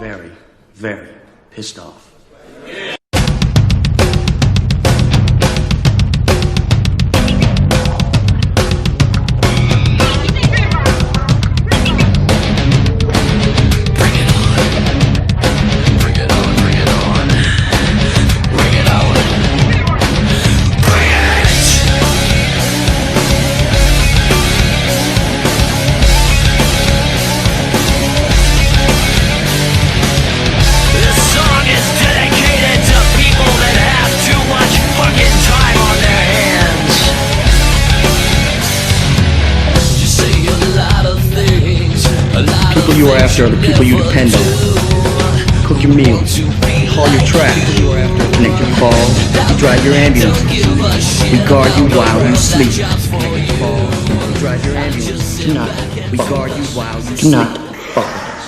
very, very pissed off. People you are after are the people you depend on. Cook your meals, haul your trash, connect your calls, drive your ambulance, we guard you while you sleep. Connect your calls, drive your ambulance. Do not We guard you while you Do sleep. not fuck with us.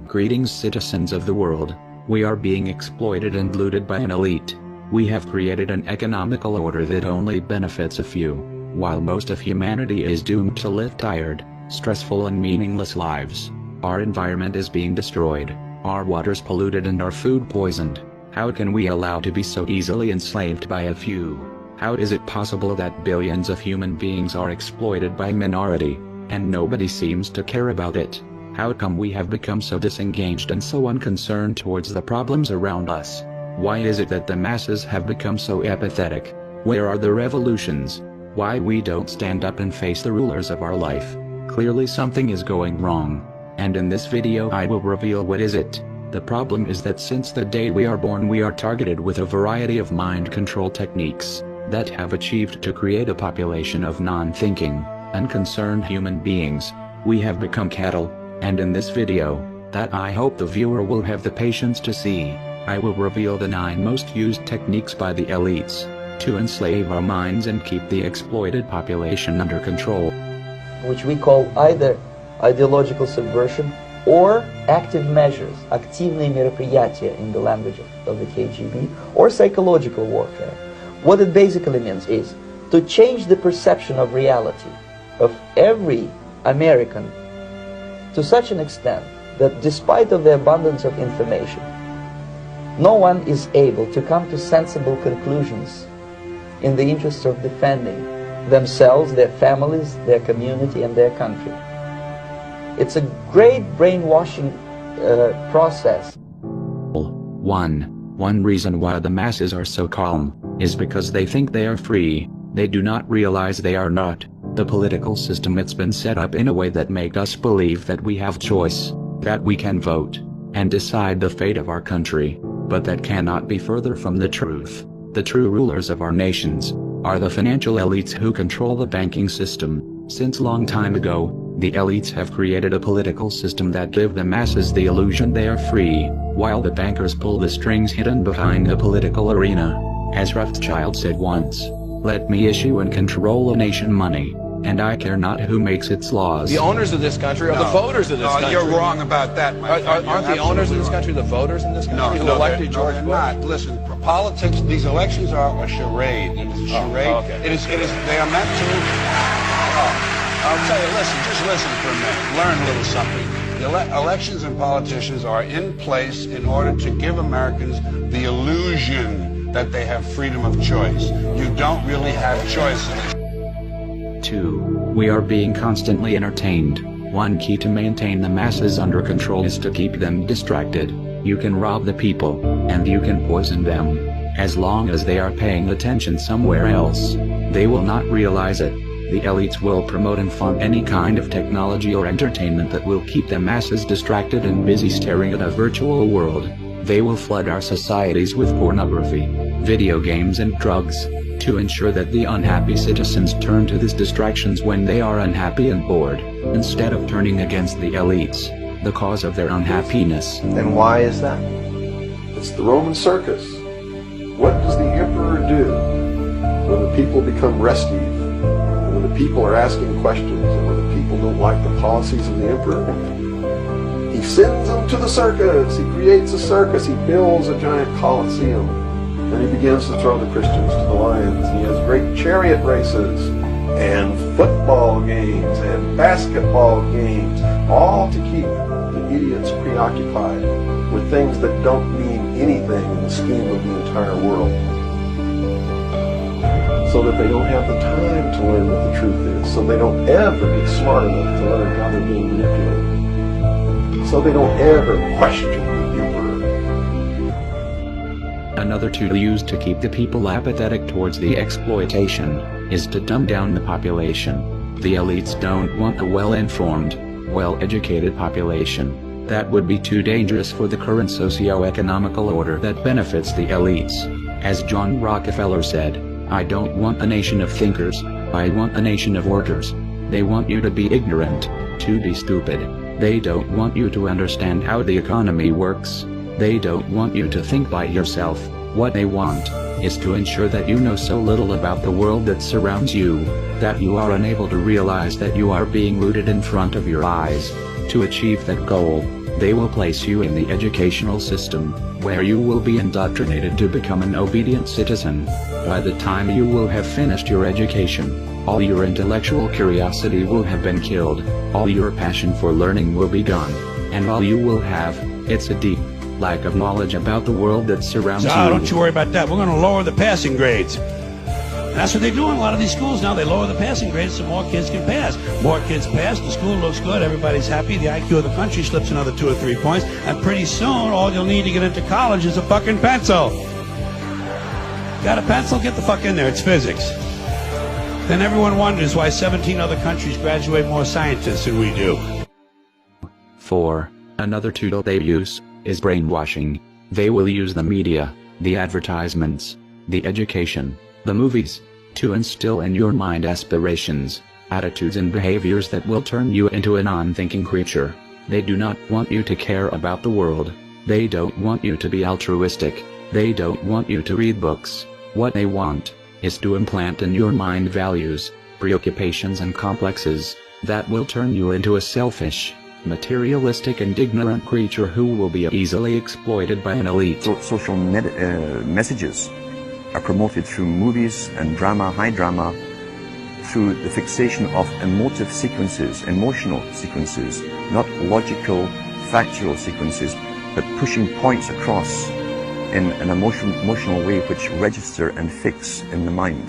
Greetings, citizens of the world. We are being exploited and looted by an elite. We have created an economical order that only benefits a few, while most of humanity is doomed to live tired, stressful and meaningless lives. Our environment is being destroyed, our waters polluted and our food poisoned. How can we allow to be so easily enslaved by a few? How is it possible that billions of human beings are exploited by a minority, and nobody seems to care about it? How come we have become so disengaged and so unconcerned towards the problems around us? Why is it that the masses have become so apathetic? Where are the revolutions? Why we don't stand up and face the rulers of our life? Clearly something is going wrong. And in this video I will reveal what is it. The problem is that since the day we are born we are targeted with a variety of mind control techniques that have achieved to create a population of non-thinking, unconcerned human beings. We have become cattle. And in this video, that I hope the viewer will have the patience to see, I will reveal the 9 most used techniques by the elites to enslave our minds and keep the exploited population under control. Which we call either ideological subversion or active measures, активные мероприятия in the language of the KGB, or psychological warfare. What it basically means is to change the perception of reality of every American to such an extent that despite of the abundance of information, no one is able to come to sensible conclusions in the interest of defending themselves, their families, their community, and their country. It's a great brainwashing process. One reason why the masses are so calm is because they think they are free. They do not realize they are not. The political system, it's been set up in a way that makes us believe that we have choice, that we can vote and decide the fate of our country, but that cannot be further from the truth. The true rulers of our nations are the financial elites who control the banking system. Since long time ago, the elites have created a political system that give the masses the illusion they are free, while the bankers pull the strings hidden behind the political arena. As Rothschild said once, "Let me issue and control a nation money, and I care not who makes its laws." The owners of this country are the voters of this country. You're wrong about that, my friend. Aren't the owners of this country the voters in this country who elected George Bush? Not. Listen, politics, these elections are a charade. It is a charade. Okay. It is, they are meant to... I'll tell you, listen, just listen for a minute. Learn a little something. The elections and politicians are in place in order to give Americans the illusion that they have freedom of choice. You don't really have choice in this. 2. We are being constantly entertained. One key to maintain the masses under control is to keep them distracted. You can rob the people, and you can poison them. As long as they are paying attention somewhere else, they will not realize it. The elites will promote and fund any kind of technology or entertainment that will keep the masses distracted and busy staring at a virtual world. They will flood our societies with pornography, video games and drugs, to ensure that the unhappy citizens turn to these distractions when they are unhappy and bored, instead of turning against the elites, the cause of their unhappiness. And why is that? It's the Roman circus. What does the emperor do when the people become restive, when the people are asking questions, and when the people don't like the policies of the emperor? He sends them to the circus. He creates a circus. He builds a giant coliseum. And he begins to throw the Christians to the lions. And he has great chariot races and football games and basketball games, all to keep the idiots preoccupied with things that don't mean anything in the scheme of the entire world, so that they don't have the time to learn what the truth is, so they don't ever get smart enough to learn how they're being manipulated, so they don't ever question the emperor. Another tool used to keep the people apathetic towards the exploitation is to dumb down the population. The elites don't want a well-informed, well-educated population. That would be too dangerous for the current socio-economical order that benefits the elites. As John Rockefeller said, "I don't want a nation of thinkers, I want a nation of workers." They want you to be ignorant, to be stupid. They don't want you to understand how the economy works. They don't want you to think by yourself. What they want is to ensure that you know so little about the world that surrounds you, that you are unable to realize that you are being looted in front of your eyes. To achieve that goal, they will place you in the educational system, where you will be indoctrinated to become an obedient citizen. By the time you will have finished your education, all your intellectual curiosity will have been killed, all your passion for learning will be gone, and all you will have, it's a deep lack of knowledge about the world that surrounds you. Don't you worry about that. We're going to lower the passing grades. And that's what they do in a lot of these schools now. They lower the passing grades so more kids can pass. More kids pass, the school looks good, everybody's happy, the IQ of the country slips another 2 or 3 points, and pretty soon all you'll need to get into college is a fucking pencil. Got a pencil? Get the fuck in there, it's physics. Then everyone wonders why 17 other countries graduate more scientists than we do. 4. Another tool they use is brainwashing. They will use the media, the advertisements, the education, the movies, to instill in your mind aspirations, attitudes and behaviors that will turn you into a non-thinking creature. They do not want you to care about the world. They don't want you to be altruistic. They don't want you to read books. What they want is to implant in your mind values, preoccupations and complexes that will turn you into a selfish, materialistic and ignorant creature who will be easily exploited by an elite. Social messages are promoted through movies and drama, high drama, through the fixation of emotive sequences, emotional sequences, not logical, factual sequences, but pushing points across in an emotional way which register and fix in the mind.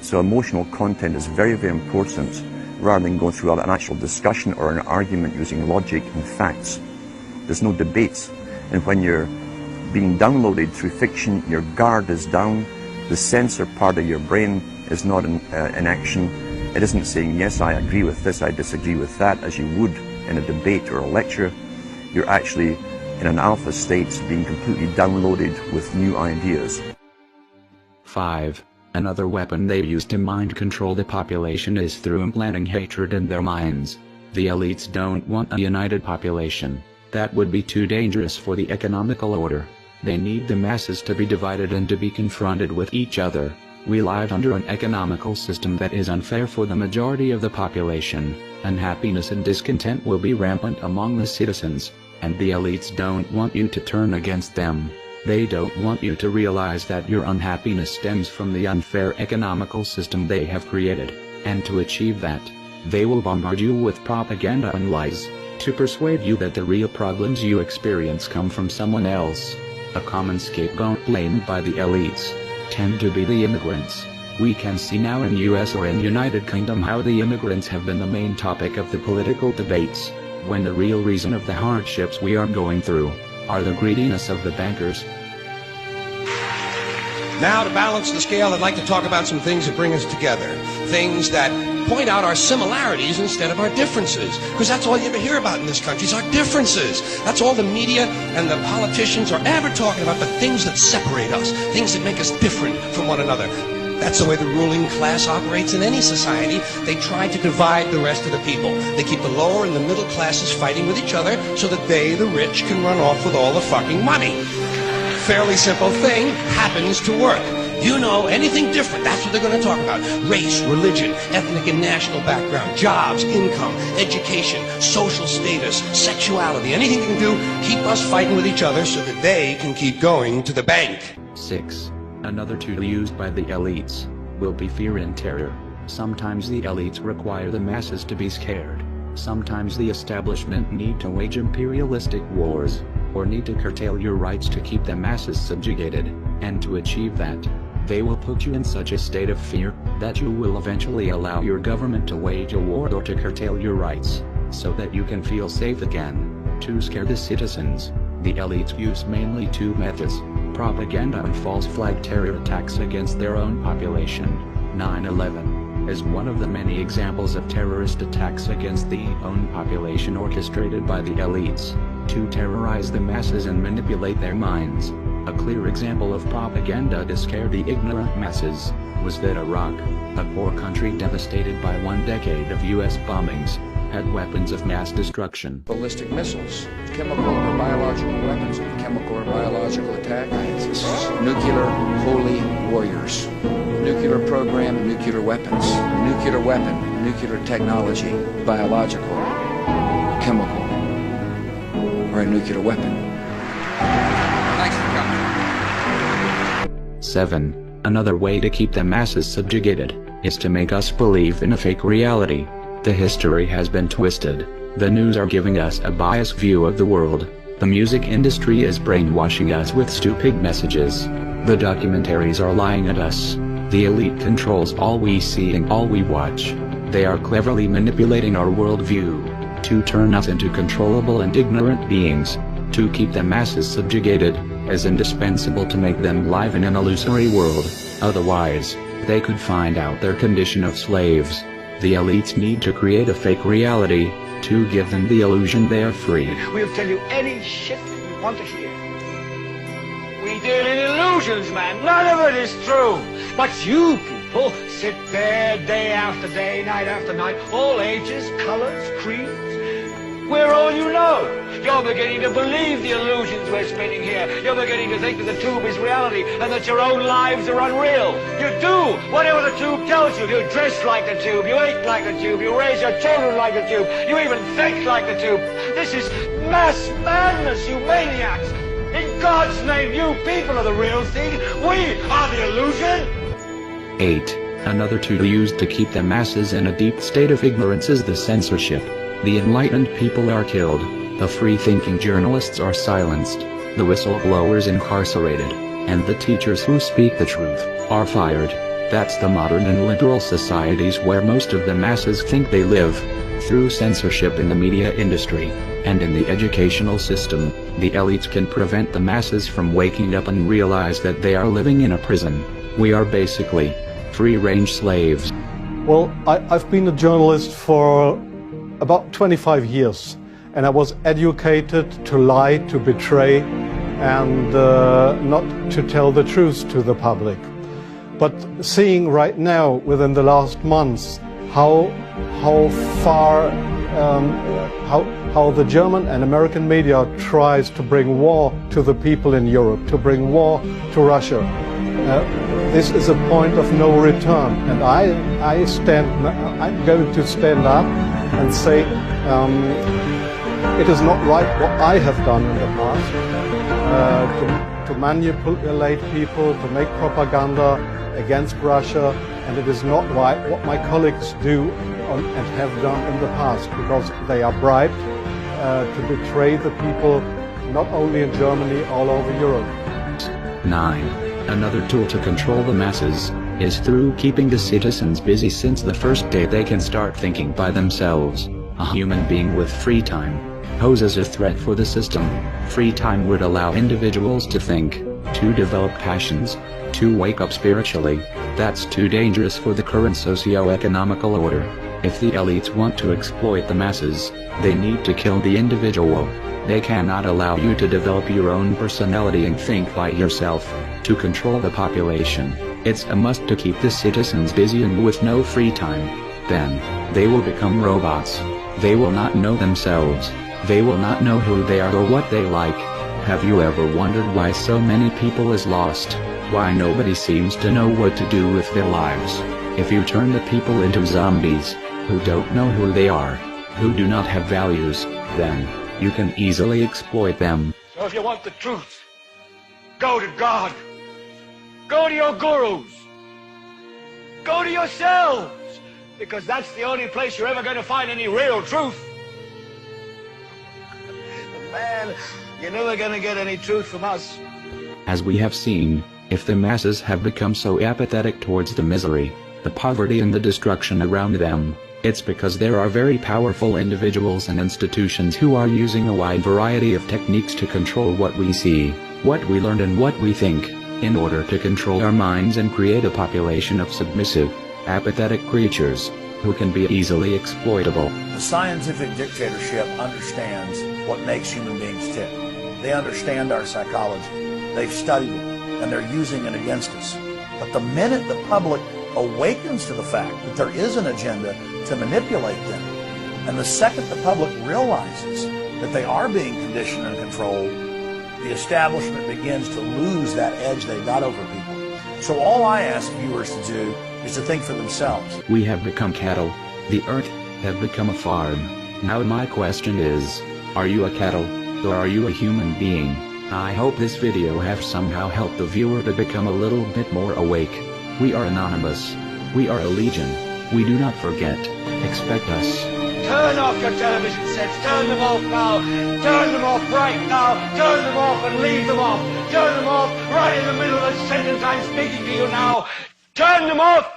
So emotional content is very, very important, rather than going through an actual discussion or an argument using logic and facts. There's no debate. And when you're being downloaded through fiction, your guard is down, the censor part of your brain is not in action. It isn't saying, yes, I agree with this, I disagree with that, as you would in a debate or a lecture. You're actually in an alpha state, being completely downloaded with new ideas. 5. Another weapon they use to mind control the population is through implanting hatred in their minds. The elites don't want a united population. That would be too dangerous for the economical order. They need the masses to be divided and to be confronted with each other. We live under an economical system that is unfair for the majority of the population. Unhappiness and discontent will be rampant among the citizens, and the elites don't want you to turn against them. They don't want you to realize that your unhappiness stems from the unfair economical system they have created, and to achieve that, they will bombard you with propaganda and lies, to persuade you that the real problems you experience come from someone else. A common scapegoat blamed by the elites tend to be the immigrants. We can see now in US or in United Kingdom how the immigrants have been the main topic of the political debates, when the real reason of the hardships we are going through are the greediness of the bankers. Now, to balance the scale, I'd like to talk about some things that bring us together. Things that point out our similarities instead of our differences. Because that's all you ever hear about in this country is our differences. That's all the media and the politicians are ever talking about, the things that separate us, things that make us different from one another. That's the way the ruling class operates in any society. They try to divide the rest of the people. They keep the lower and the middle classes fighting with each other so that they, the rich, can run off with all the fucking money. Fairly simple thing, happens to work. You know, anything different, that's what they're going to talk about. Race, religion, ethnic and national background, jobs, income, education, social status, sexuality, anything they can do, keep us fighting with each other so that they can keep going to the bank. 6. Another tool used by the elites will be fear and terror. Sometimes the elites require the masses to be scared. Sometimes the establishment need to wage imperialistic wars, or need to curtail your rights to keep the masses subjugated, and to achieve that, they will put you in such a state of fear, that you will eventually allow your government to wage a war or to curtail your rights, so that you can feel safe again. To scare the citizens, the elites use mainly two methods: propaganda and false flag terror attacks against their own population. 9/11 is one of the many examples of terrorist attacks against the own population orchestrated by the elites, to terrorize the masses and manipulate their minds. A clear example of propaganda to scare the ignorant masses was that Iraq, a poor country devastated by 1 decade of US bombings, had weapons of mass destruction. Ballistic missiles, chemical or biological weapons of chemical or biological attack, nuclear holy warriors, nuclear program, nuclear weapons, nuclear weapon, nuclear technology, biological, chemical, or a nuclear weapon. Thanks for coming. 7. Another way to keep the masses subjugated is to make us believe in a fake reality. The history has been twisted. The news are giving us a biased view of the world. The music industry is brainwashing us with stupid messages. The documentaries are lying at us. The elite controls all we see and all we watch. They are cleverly manipulating our worldview to turn us into controllable and ignorant beings. To keep the masses subjugated is indispensable to make them live in an illusory world. Otherwise, they could find out their condition of slaves. The elites need to create a fake reality to give them the illusion they are free. We'll tell you any shit that you want to hear. We deal in illusions, man. None of it is true. But you people sit there day after day, night after night, all ages, colors, creeds. We're all you know. You're beginning to believe the illusions we're spinning here. You're beginning to think that the tube is reality and that your own lives are unreal. You do whatever the tube tells you. You dress like the tube. You eat like the tube. You raise your children like the tube. You even think like the tube. This is mass madness, you maniacs. In God's name, you people are the real thing. We are the illusion. 8. Another tool used to keep the masses in a deep state of ignorance is the censorship. The enlightened people are killed, the free-thinking journalists are silenced, the whistleblowers incarcerated, and the teachers who speak the truth are fired. That's the modern and liberal societies where most of the masses think they live. Through censorship in the media industry, and in the educational system, the elites can prevent the masses from waking up and realize that they are living in a prison. We are basically free-range slaves. Well, I've been a journalist for about 25 years, and I was educated to lie, to betray, and not to tell the truth to the public. But seeing right now, within the last months, how the German and American media tries to bring war to the people in Europe, to bring war to Russia. This is a point of no return, and I'm going to stand up and say it is not right what I have done in the past, to manipulate people, to make propaganda against Russia, and it is not right what my colleagues do and have done in the past, because they are bribed to betray the people, not only in Germany, all over Europe. 9. Another tool to control the masses is through keeping the citizens busy since the first day they can start thinking by themselves. A human being with free time poses a threat for the system. Free time would allow individuals to think, to develop passions, to wake up spiritually. That's too dangerous for the current socio-economical order. If the elites want to exploit the masses, they need to kill the individual. They cannot allow you to develop your own personality and think by yourself. To control the population, it's a must to keep the citizens busy and with no free time. Then, they will become robots. They will not know themselves. They will not know who they are or what they like. Have you ever wondered why so many people is lost? Why nobody seems to know what to do with their lives. If you turn the people into zombies, who don't know who they are, who do not have values, then you can easily exploit them. So if you want the truth, go to God. Go to your gurus. Go to yourselves. Because that's the only place you're ever going to find any real truth. But man, you're never going to get any truth from us. As we have seen, if the masses have become so apathetic towards the misery, the poverty and the destruction around them, it's because there are very powerful individuals and institutions who are using a wide variety of techniques to control what we see, what we learn and what we think, in order to control our minds and create a population of submissive, apathetic creatures, who can be easily exploitable. The scientific dictatorship understands what makes human beings tick. They understand our psychology. They've studied it, and they're using it against us. But the minute the public awakens to the fact that there is an agenda to manipulate them, and the second the public realizes that they are being conditioned and controlled, the establishment begins to lose that edge they got over people. So all I ask viewers to do is to think for themselves. We have become cattle. The earth have become a farm. Now my question is, are you a cattle, or are you a human being? I hope this video have somehow helped the viewer to become a little bit more awake. We are anonymous. We are a legion. We do not forget. Expect us. Turn off your television sets. Turn them off now. Turn them off right now. Turn them off and leave them off. Turn them off right in the middle of the sentence I'm speaking to you now. Turn them off!